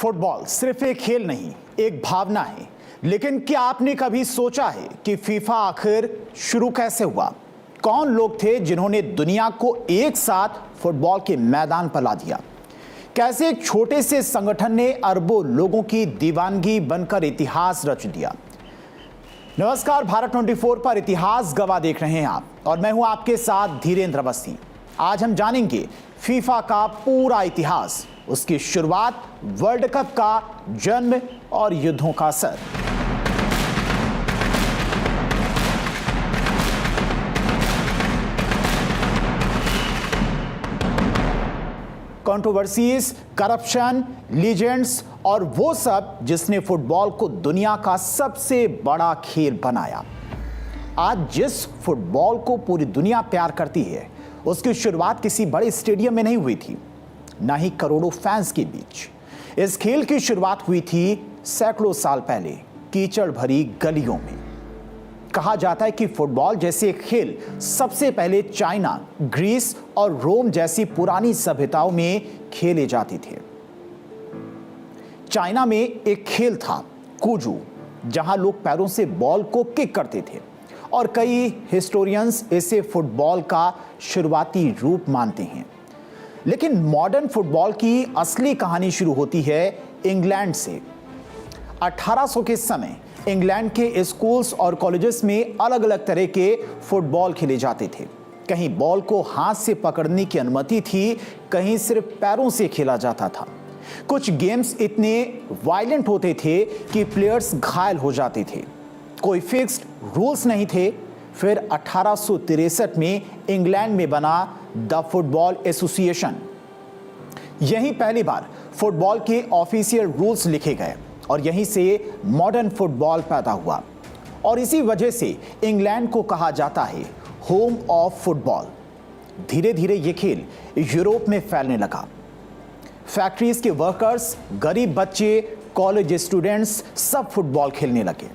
Football सिर्फ एक खेल नहीं, एक भावना है। लेकिन क्या आपने कभी सोचा है कि फीफा आखिर शुरू कैसे हुआ? कौन लोग थे जिन्होंने दुनिया को एक साथ फुटबॉल के मैदान पर ला दिया? कैसे एक छोटे से संगठन ने अरबों लोगों की दीवानगी बनकर इतिहास रच दिया? नमस्कार, भारत 24 पर इतिहास गवाह देख रहे हैं आप और मैं हूं आपके साथ धीरेन्द्र अवस्थी। आज हम जानेंगे फीफा का पूरा इतिहास, उसकी शुरुआत, वर्ल्ड कप का जन्म और युद्धों का असर। कंट्रोवर्सीज, करप्शन, लीजेंड्स और वो सब जिसने फुटबॉल को दुनिया का सबसे बड़ा खेल बनाया। आज जिस फुटबॉल को पूरी दुनिया प्यार करती है, उसकी शुरुआत किसी बड़े स्टेडियम में नहीं हुई थी, ना ही करोड़ों फैंस के बीच। इस खेल की शुरुआत हुई थी सैकड़ों साल पहले कीचड़ भरी गलियों में। कहा जाता है कि फुटबॉल जैसे खेल सबसे पहले चाइना, ग्रीस और रोम जैसी पुरानी सभ्यताओं में खेले जाते थे। चाइना में एक खेल था कुजू, जहां लोग पैरों से बॉल को किक करते थे और कई हिस्टोरियंस इसे फुटबॉल का शुरुआती रूप मानते हैं। लेकिन मॉडर्न फुटबॉल की असली कहानी शुरू होती है इंग्लैंड से। 1800 के समय इंग्लैंड के स्कूल्स और कॉलेजेस में अलग अलग तरह के फुटबॉल खेले जाते थे। कहीं बॉल को हाथ से पकड़ने की अनुमति थी, कहीं सिर्फ पैरों से खेला जाता था। कुछ गेम्स इतने वायलेंट होते थे कि प्लेयर्स घायल हो जाते थे। कोई फिक्स्ड रूल्स नहीं थे। फिर 1863 में इंग्लैंड में बना द फुटबॉल एसोसिएशन। यहीं पहली बार फुटबॉल के ऑफिशियल रूल्स लिखे गए और यहीं से मॉडर्न फुटबॉल पैदा हुआ। और इसी वजह से इंग्लैंड को कहा जाता है होम ऑफ फुटबॉल। धीरे धीरे ये खेल यूरोप में फैलने लगा। फैक्ट्रीज के वर्कर्स, गरीब बच्चे, कॉलेज स्टूडेंट्स सब फुटबॉल खेलने लगे,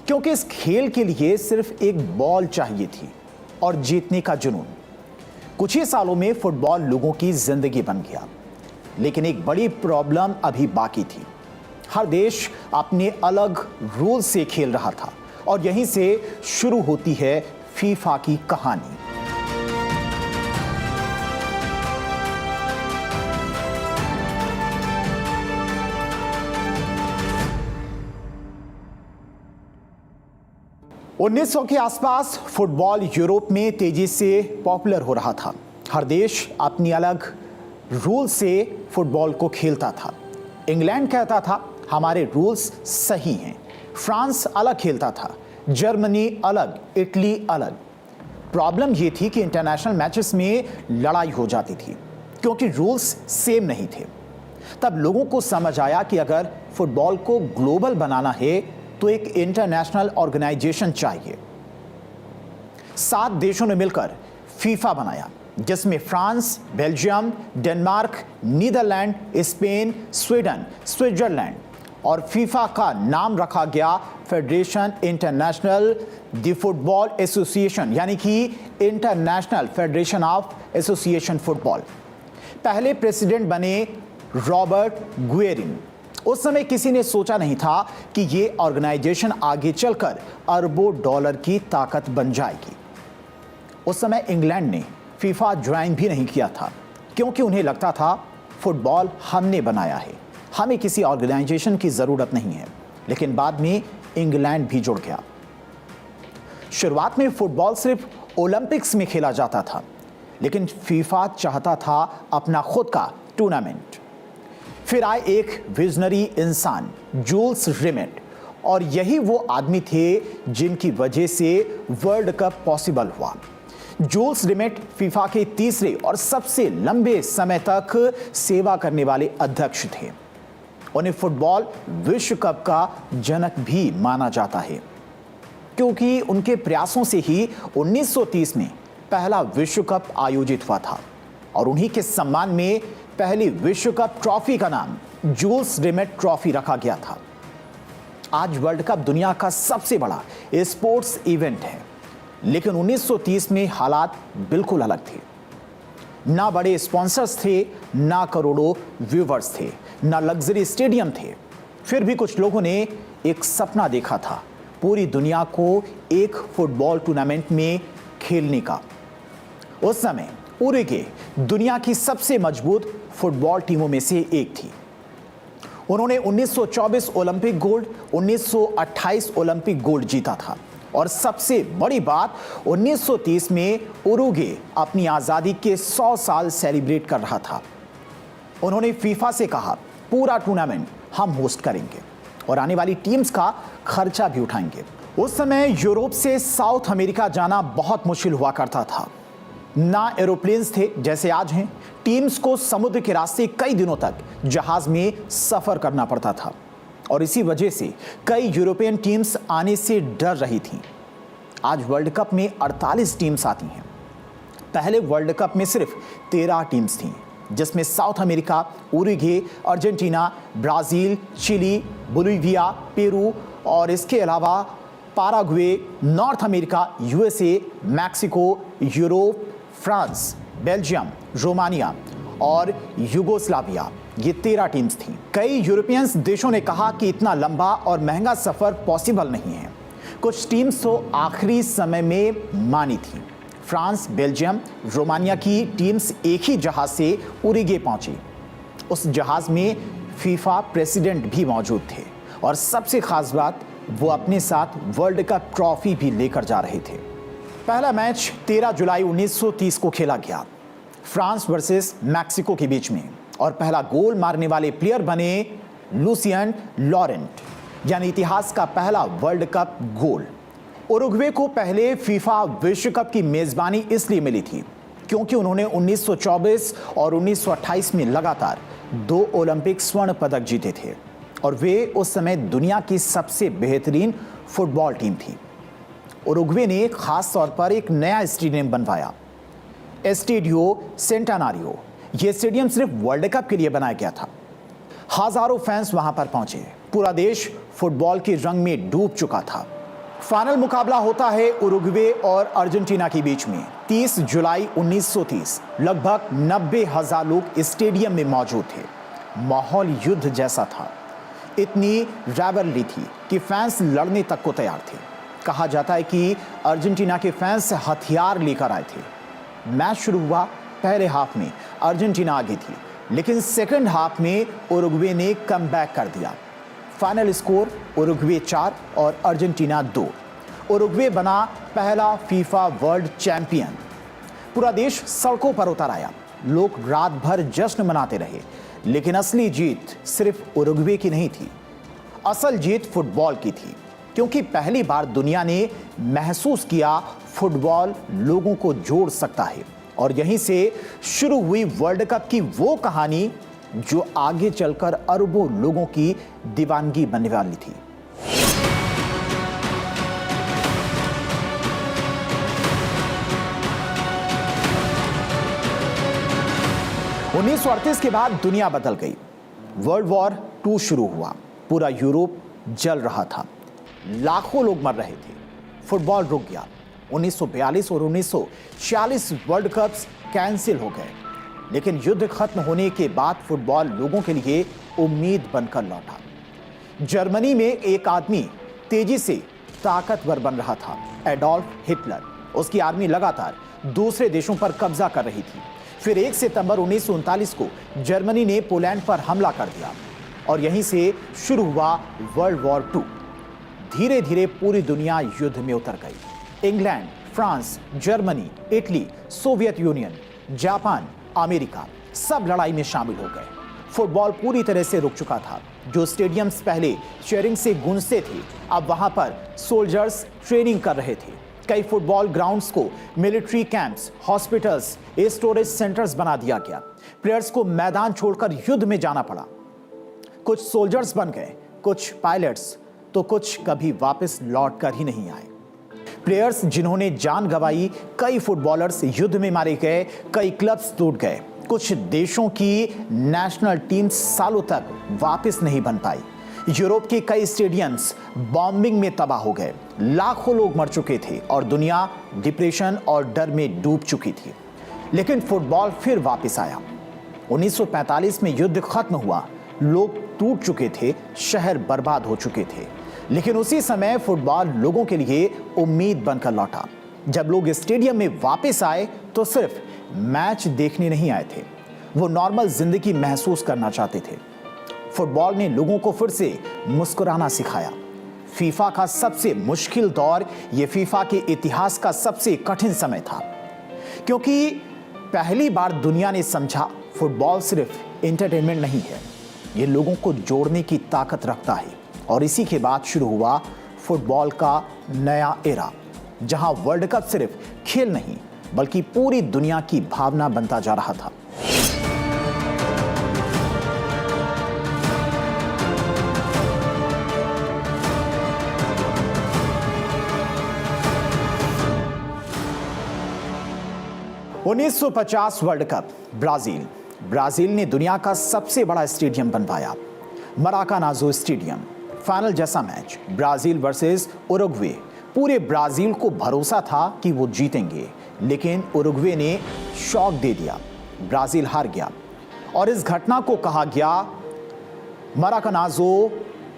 क्योंकि इस खेल के लिए सिर्फ एक बॉल चाहिए थी और जीतने का जुनून। कुछ ही सालों में फुटबॉल लोगों की जिंदगी बन गया। लेकिन एक बड़ी प्रॉब्लम अभी बाकी थी। हर देश अपने अलग रूल से खेल रहा था और यहीं से शुरू होती है फीफा की कहानी। उन्नीस सौ के आसपास फुटबॉल यूरोप में तेजी से पॉपुलर हो रहा था। हर देश अपनी अलग रूल से फुटबॉल को खेलता था। इंग्लैंड कहता था हमारे रूल्स सही हैं। फ्रांस अलग खेलता था, जर्मनी अलग, इटली अलग। प्रॉब्लम यह थी कि इंटरनेशनल मैचेस में लड़ाई हो जाती थी क्योंकि रूल्स सेम नहीं थे। तब लोगों को समझ आया कि अगर फुटबॉल को ग्लोबल बनाना है तो एक इंटरनेशनल ऑर्गेनाइजेशन चाहिए। 7 देशों ने मिलकर फीफा बनाया, जिसमें France, Belgium, Denmark, Netherland, Spain, Sweden, Switzerland और फीफा का नाम रखा गया federation international the football association, यानी कि international federation of association football. पहले प्रेसिडेंट बने रॉबर्ट गुएरिन। उस समय किसी ने सोचा नहीं था कि ये ऑर्गेनाइजेशन आगे चलकर अरबों डॉलर की ताकत बन जाएगी। उस समय इंग्लैंड ने फीफा ज्वाइन भी नहीं किया था, क्योंकि उन्हें लगता था फुटबॉल हमने बनाया है, हमें किसी ऑर्गेनाइजेशन की जरूरत नहीं है। लेकिन बाद में इंग्लैंड भी जुड़ गया। शुरुआत में फुटबॉल सिर्फ ओलंपिक्स में खेला जाता था, लेकिन फीफा चाहता था अपना खुद का टूर्नामेंट। फिर आए एक विजनरी इंसान, जूल्स रिमेट, और यही वो आदमी थे जिनकी वजह से वर्ल्ड कप पॉसिबल हुआ। जूल्स रिमेट फीफा के तीसरे और सबसे लंबे समय तक सेवा करने वाले अध्यक्ष थे। उन्हें फुटबॉल विश्व कप का जनक भी माना जाता है, क्योंकि उनके प्रयासों से ही 1930 में पहला विश्व कप आयोजित हुआ था और उन्हीं के सम्मान में पहली विश्व कप ट्रॉफी का नाम जूल्स रिमेट ट्रॉफी रखा गया था। आज वर्ल्ड कप दुनिया का सबसे बड़ा स्पोर्ट्स इवेंट है, लेकिन 1930 में हालात बिल्कुल अलग थे। ना बड़े स्पॉन्सर्स थे, ना करोड़ों व्यूवर्स थे, ना लग्जरी स्टेडियम थे। फिर भी कुछ लोगों ने एक सपना देखा था, पूरी दुनिया को एक फुटबॉल टूर्नामेंट में खेलने का। उस समय उरुग्वे दुनिया की सबसे मजबूत फुटबॉल टीमों में से एक थी। उन्होंने 1924 ओलंपिक गोल्ड, 1928 ओलंपिक गोल्ड जीता था और सबसे बड़ी बात 1930 में उरुग्वे अपनी आज़ादी के 100 साल सेलिब्रेट कर रहा था। उन्होंने फीफा से कहा, पूरा टूर्नामेंट हम होस्ट करेंगे और आने वाली टीम्स का खर्चा भी उठाएंगे। उस समय यूरोप से साउथ अमेरिका जाना बहुत मुश्किल हुआ करता था। ना एरोप्लेन्स थे जैसे आज हैं। टीम्स को समुद्र के रास्ते कई दिनों तक जहाज में सफर करना पड़ता था और इसी वजह से कई यूरोपियन टीम्स आने से डर रही थीं। आज वर्ल्ड कप में 48 टीम्स आती हैं। पहले वर्ल्ड कप में सिर्फ 13 टीम्स थीं, जिसमें South America, Uruguay, Argentina, Brazil, Chile, Bolivia, Peru और इसके अलावा Paraguay, North America, USA, Mexico, Europe, France, Belgium, Romania और युगोस्लाविया, ये 13 टीम्स थीं। कई यूरोपियंस देशों ने कहा कि इतना लंबा और महंगा सफर पॉसिबल नहीं है। कुछ टीम्स तो आखिरी समय में मानी थीं। फ्रांस, बेल्जियम, रोमानिया की टीम्स एक ही जहाज से उरुग्वे पहुंची। उस जहाज में फीफा प्रेसिडेंट भी मौजूद थे और सबसे खास बात, वो अपने साथ वर्ल्ड कप ट्रॉफी भी लेकर जा रहे थे। पहला मैच 13 जुलाई 1930 को खेला गया, फ्रांस वर्सेस मैक्सिको के बीच में, और पहला गोल मारने वाले प्लेयर बने लुसियन लॉरेंट, यानी इतिहास का पहला वर्ल्ड कप गोल। उरुग्वे को पहले फीफा विश्व कप की मेजबानी इसलिए मिली थी क्योंकि उन्होंने 1924 और 1928 में लगातार 2 ओलंपिक स्वर्ण पदक जीते थे और वे उस समय दुनिया की सबसे बेहतरीन फुटबॉल टीम थी। उरुग्वे ने खास तौर पर एक नया स्टेडियम बनवाया, एस्टेडियो सेंटेनारियो। यह स्टेडियम सिर्फ वर्ल्ड कप के लिए बनाया गया था। हजारों फैंस वहां पर पहुंचे। पूरा देश फुटबॉल के रंग में डूब चुका था। फाइनल मुकाबला होता है उरुग्वे और अर्जेंटीना के बीच में 30 जुलाई 1930। लगभग 90,000 लोग स्टेडियम में मौजूद थे। माहौल युद्ध जैसा था। इतनी राइवलरी थी कि फैंस लड़ने तक को तैयार थे। कहा जाता है कि अर्जेंटीना के फैंस हथियार लेकर आए थे। मैच शुरू हुआ। पहले हाफ में अर्जेंटीना आगे थी, लेकिन सेकंड हाफ में उरुग्वे ने कमबैक कर दिया। फाइनल स्कोर उरुग्वे 4 और अर्जेंटीना 2। उरुग्वे बना पहला फीफा वर्ल्ड चैंपियन। पूरा देश सड़कों पर उतर आया। लोग रात भर जश्न मनाते रहे, लेकिन असली जीत सिर्फ उरुग्वे की नहीं थी। असल जीत फुटबॉल की थी, क्योंकि पहली बार दुनिया ने महसूस किया फुटबॉल लोगों को जोड़ सकता है और यहीं से शुरू हुई वर्ल्ड कप की वो कहानी जो आगे चलकर अरबों लोगों की दीवानगी बनने वाली थी। (1938) के बाद दुनिया बदल गई। वर्ल्ड वॉर 2 शुरू हुआ। पूरा यूरोप जल रहा था। लाखों लोग मर रहे थे। फुटबॉल रुक गया। 1942 और 1946 वर्ल्ड कप्स कैंसिल हो गए, लेकिन युद्ध खत्म होने के बाद फुटबॉल लोगों के लिए उम्मीद बनकर लौटा। जर्मनी में एक आदमी तेजी से ताकतवर बन रहा था, एडोल्फ हिटलर। उसकी आर्मी लगातार दूसरे देशों पर कब्जा कर रही थी। फिर 1 सितंबर 1939 को जर्मनी ने पोलैंड पर हमला कर दिया और यहीं से शुरू हुआ वर्ल्ड वॉर 2। धीरे धीरे पूरी दुनिया युद्ध में उतर गई। England, France, Germany, Italy, Soviet union, Japan, America सब लड़ाई में शामिल हो गए। फुटबॉल पूरी तरह से रुक चुका था। जो स्टेडियम्स पहले चीयरिंग से गूंजते थे, अब वहां पर सोल्जर्स ट्रेनिंग कर रहे थे। कई फुटबॉल ग्राउंड्स को military camps, hospitals, storage centres बना दिया गया। प्लेयर्स को मैदान छोड़कर युद्ध में जाना पड़ा। कुछ सोल्जर्स बन गए, कुछ पायलट्स, तो कुछ कभी वापस लौट कर ही नहीं आए। प्लेयर्स जिन्होंने जान गंवाई, कई फुटबॉलर्स युद्ध में मारे गए, कई क्लब्स टूट गए। कुछ देशों की नेशनल टीम सालों तक वापस नहीं बन पाई। यूरोप के कई स्टेडियम्स बॉम्बिंग में तबाह हो गए। लाखों लोग मर चुके थे और दुनिया डिप्रेशन और डर में डूब चुकी थी। लेकिन फुटबॉल फिर वापस आया। 1945 में युद्ध खत्म हुआ, लोग टूट चुके थे, शहर बर्बाद हो चुके थे, लेकिन उसी समय फुटबॉल लोगों के लिए उम्मीद बनकर लौटा। जब लोग स्टेडियम में वापस आए तो सिर्फ मैच देखने नहीं आए थे, वो नॉर्मल जिंदगी महसूस करना चाहते थे। फुटबॉल ने लोगों को फिर से मुस्कुराना सिखाया। फीफा का सबसे मुश्किल दौर ये फीफा के इतिहास का सबसे कठिन समय था, क्योंकि पहली बार दुनिया ने समझा फुटबॉल सिर्फ एंटरटेनमेंट नहीं है, ये लोगों को जोड़ने की ताकत रखता है। और इसी के बाद शुरू हुआ फुटबॉल का नया एरा, जहां वर्ल्ड कप सिर्फ खेल नहीं बल्कि पूरी दुनिया की भावना बनता जा रहा था। उन्नीस 1950 वर्ल्ड कप, ब्राजील ने दुनिया का सबसे बड़ा स्टेडियम बनवाया, मराकानाजो स्टेडियम। फाइनल जैसा मैच, ब्राजील वर्सेस उरुग्वे। पूरे ब्राजील को भरोसा था कि वो जीतेंगे, लेकिन उरुग्वे ने शॉक दे दिया, ब्राजील हार गया। और इस घटना को कहा गया मराकानाजो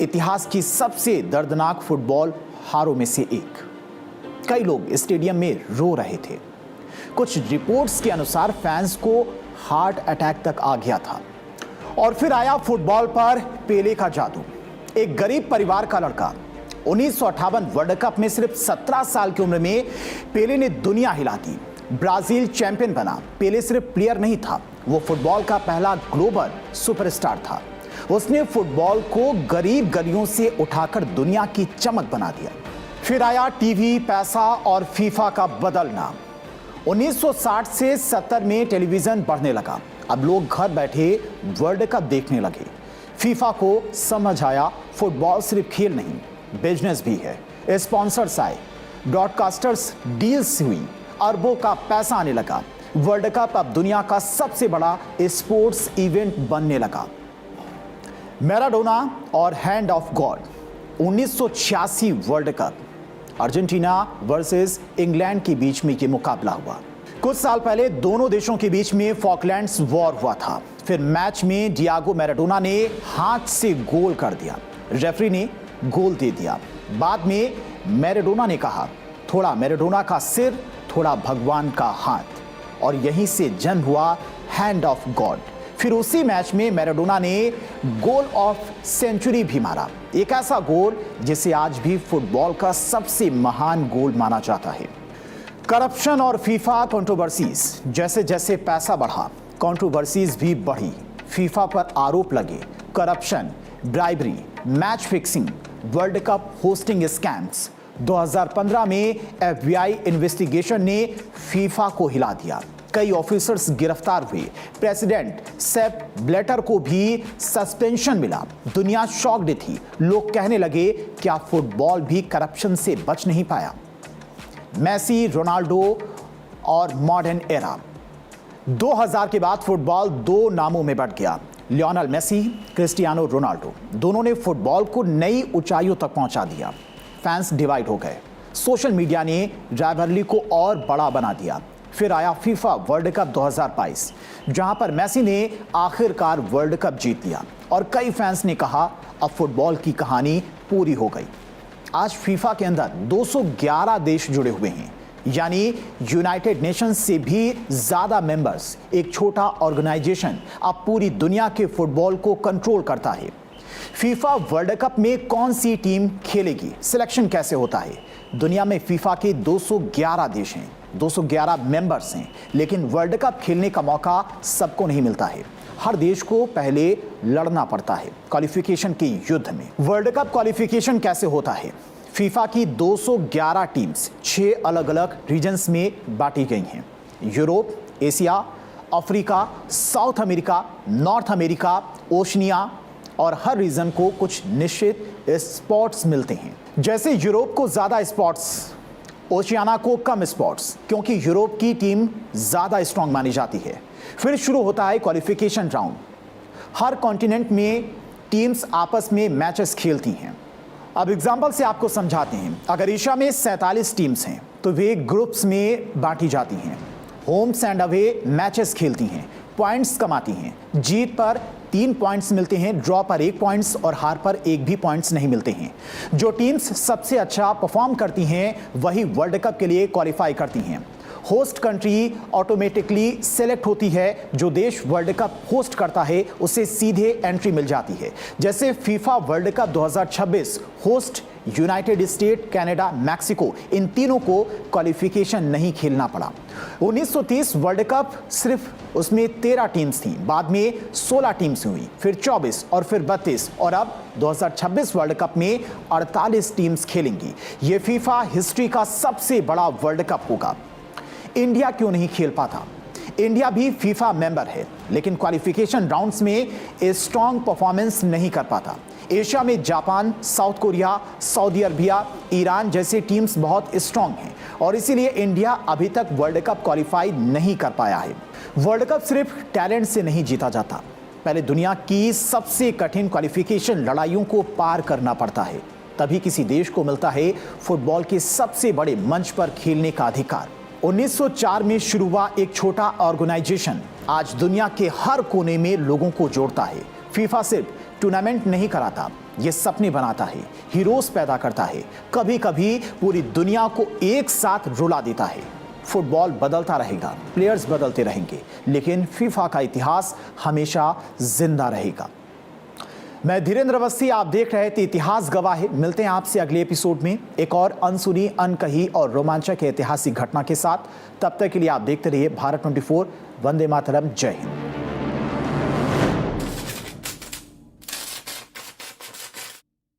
इतिहास की सबसे दर्दनाक फुटबॉल हारों में से एक। कई लोग स्टेडियम में रो रहे थे। कुछ रिपोर्ट्स के अनुसार फैंस को हार्ट अटैक तक आ गया था। और फिर आया फुटबॉल पर पेले का जादू। एक गरीब परिवार का लड़का 1958 वर्ल्ड कप में सिर्फ 17 साल की उम्र में पेले ने दुनिया हिला दी, ब्राजील चैंपियन बना। पेले सिर्फ प्लेयर नहीं था, वो फुटबॉल का पहला ग्लोबल सुपरस्टार था। उसने फुटबॉल को गरीब गलियों से उठाकर दुनिया की चमक बना दिया। फिर आया टीवी, पैसा और फीफा का बदलना। 1960 से 70 में टेलीविजन बढ़ने लगा। अब लोग घर बैठे वर्ल्ड कप देखने लगे। फीफा को समझ आया फुटबॉल सिर्फ खेल नहीं, बिजनेस भी है। स्पॉन्सर्स आए, ब्रॉडकास्टर्स डील्स हुई, अरबों का पैसा आने लगा। वर्ल्ड कप अब दुनिया का सबसे बड़ा स्पोर्ट्स इवेंट बनने लगा। मैराडोना और hand of God. 1986 world cup, Argentina versus England के बीच में ये मुकाबला हुआ। कुछ साल पहले दोनों देशों के बीच में फॉकलैंड्स वॉर हुआ था। फिर मैच में डियागो मैराडोना ने हाथ से गोल कर दिया, रेफरी ने गोल दे दिया। बाद में मैराडोना ने कहा, थोड़ा मैराडोना का सिर, थोड़ा भगवान का हाथ। और यहीं से जन्म हुआ हैंड ऑफ गॉड। फिर उसी मैच में मैराडोना ने गोल ऑफ सेंचुरी भी मारा, एक ऐसा गोल जिसे आज भी फुटबॉल का सबसे महान गोल माना जाता है। करप्शन और फीफा कंट्रोवर्सीज। जैसे जैसे पैसा बढ़ा, कंट्रोवर्सीज भी बढ़ी। फीफा पर आरोप लगे, corruption, bribery, match fixing, world cup hosting scams. 2015 में FBI इन्वेस्टिगेशन ने फीफा को हिला दिया। कई ऑफिसर्स गिरफ्तार हुए। प्रेसिडेंट सेप ब्लैटर को भी सस्पेंशन मिला। दुनिया शॉक्ड थी। लोग कहने लगे, क्या फुटबॉल भी करप्शन से बच नहीं पाया? मेसी, रोनाल्डो और मॉडर्न एरा। 2000 के बाद फुटबॉल दो नामों में बढ़ गया, लियोनेल मेसी, क्रिस्टियानो रोनाल्डो। दोनों ने फुटबॉल को नई ऊंचाइयों तक पहुंचा दिया। फैंस डिवाइड हो गए। सोशल मीडिया ने राइवलरी को और बड़ा बना दिया। फिर आया फीफा वर्ल्ड कप 2022, जहां पर मेसी ने आखिरकार वर्ल्ड कप जीत लिया और कई फैंस ने कहा, अब फुटबॉल की कहानी पूरी हो गई। आज फीफा के अंदर 211 देश जुड़े हुए हैं, यानी यूनाइटेड नेशंस से भी ज्यादा मेंबर्स। एक छोटा ऑर्गेनाइजेशन अब पूरी दुनिया के फुटबॉल को कंट्रोल करता है। फीफा वर्ल्ड कप में कौन सी टीम खेलेगी, सिलेक्शन कैसे होता है। दुनिया में फीफा के 211 देश हैं, 211 मेंबर्स हैं, लेकिन वर्ल्ड कप खेलने का मौका सबको नहीं मिलता है। हर देश को पहले लड़ना पड़ता है क्वालिफिकेशन के युद्ध में। वर्ल्ड कप क्वालिफिकेशन कैसे होता है? फीफा की 211 टीम्स 6 अलग अलग रीजन्स में बांटी गई हैं। Europe, Asia, Africa, south America, north America, Oceania, और हर रीजन को कुछ निश्चित स्पॉट्स मिलते हैं। जैसे यूरोप को ज़्यादा स्पॉट्स, ओशियाना को कम स्पॉट्स, क्योंकि यूरोप की टीम ज़्यादा स्ट्रांग मानी जाती है। फिर शुरू होता है क्वालिफिकेशन राउंड। हर कॉन्टिनेंट में टीम्स आपस में मैचेस खेलती हैं। अब एग्जाम्पल से आपको समझाते हैं। अगर एशिया में 47 टीम्स हैं तो वे ग्रुप्स में बांटी जाती हैं। होम्स एंड अवे मैचेस खेलती हैं, पॉइंट्स कमाती हैं। जीत पर 3 पॉइंट्स मिलते हैं, ड्रॉ पर 1 पॉइंट्स और हार पर 1 भी पॉइंट्स नहीं मिलते हैं। जो टीम्स सबसे अच्छा परफॉर्म करती हैं वही वर्ल्ड कप के लिए क्वालिफाई करती हैं। होस्ट कंट्री ऑटोमेटिकली सेलेक्ट होती है। जो देश वर्ल्ड कप होस्ट करता है उसे सीधे एंट्री मिल जाती है। जैसे FIFA World Cup 2026 host United State, Canada, Mexico, इन तीनों को क्वालिफिकेशन नहीं खेलना पड़ा। 1930 वर्ल्ड कप सिर्फ उसमें 13 टीम्स थी, बाद में 16 टीम्स हुई, फिर 24 और फिर 32 और अब 2026 वर्ल्ड कप में 48 टीम्स खेलेंगी। ये फीफा हिस्ट्री का सबसे बड़ा वर्ल्ड कप होगा। इंडिया क्यों नहीं खेल पाता? इंडिया भी फीफा मेंबर है लेकिन क्वालिफिकेशन राउंड्स में स्ट्रॉन्ग परफॉर्मेंस नहीं कर पाता। एशिया में Japan, south Korea, Saudi Arabia, Iran जैसे टीम्स बहुत स्ट्रॉन्ग हैं और इसीलिए इंडिया अभी तक वर्ल्ड कप क्वालिफाई नहीं कर पाया है। वर्ल्ड कप सिर्फ टैलेंट से नहीं जीता जाता, पहले दुनिया की सबसे कठिन क्वालिफिकेशन लड़ाइयों को पार करना पड़ता है, तभी किसी देश को मिलता है फुटबॉल के सबसे बड़े मंच पर खेलने का अधिकार। 1904 में शुरू हुआ एक छोटा ऑर्गेनाइजेशन आज दुनिया के हर कोने में लोगों को जोड़ता है। फीफा सिर्फ टूर्नामेंट नहीं कराता, ये सपने बनाता है, हीरोज पैदा करता है, कभी कभी पूरी दुनिया को एक साथ रुला देता है। फुटबॉल बदलता रहेगा, प्लेयर्स बदलते रहेंगे, लेकिन फीफा का इतिहास हमेशा जिंदा रहेगा। मैं धीरेन्द्र अवस्थी, आप देख रहे थे इतिहास गवाह है। मिलते हैं आपसे अगले एपिसोड में एक और अनसुनी, अनकही और रोमांचक ऐतिहासिक घटना के साथ। तब तक के लिए आप देखते रहिए भारत 24। वंदे मातरम। जय हिंद।